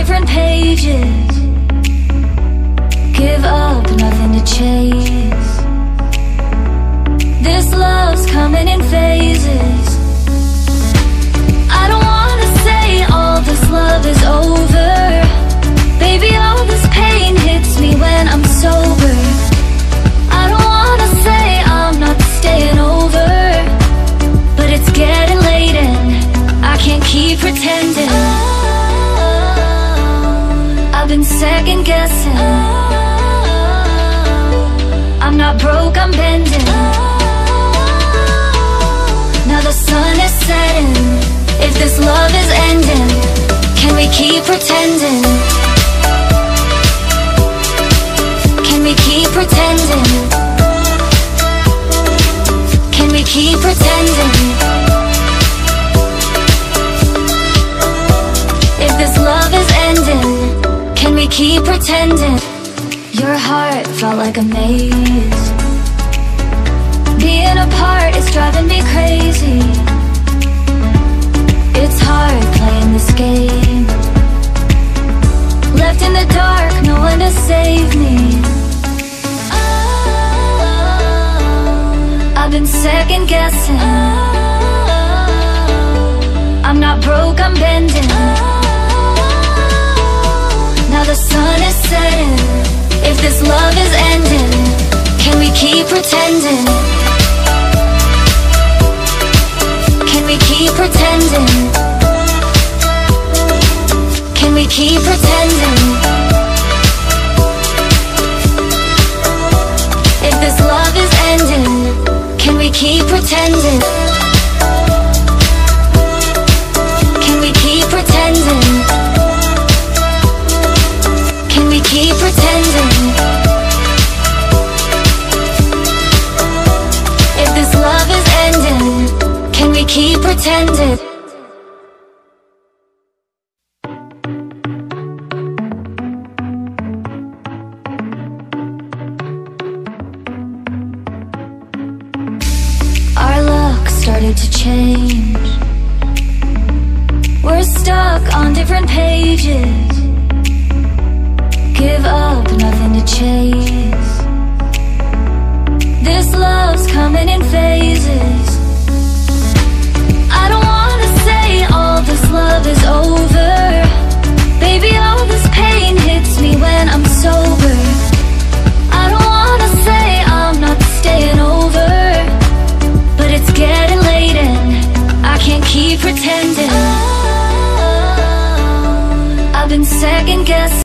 different pages. Give up, nothing to chase. This love's coming in phases. I don't wanna say all this love is over. Baby, all this pain hits me when I'm sober. I don't wanna say I'm not staying over, but it's getting late and I can't keep pretending. I've been second guessing. I'm not broke, I'm bending. Now the sun is setting. If this love is ending, can we keep pretending? Can we keep pretending? Can we keep pretending? If this love is ending, can we keep pretending? Your heart felt like a maze. Being apart is driving me crazy. It's hard playing this game. Left in the dark, no one to save me. I've been second guessing. I'm not broke, I'm bending. Now the sun is setting. If this love is ending, can we keep pretending? Can we keep pretending? Can we keep pretending? If this love is ending, can we keep pretending? Can we keep pretending? Can we keep pretending? If this love is ending, can we keep pretending? Our luck started to change. We're stuck on different pages. Give up, nothing to chase. This love's coming in phases. I don't wanna say all this love is over. Baby, all this pain hits me when I'm sober. I don't wanna say I'm not staying over, but it's getting late and I can't keep pretending. I've been second guessing.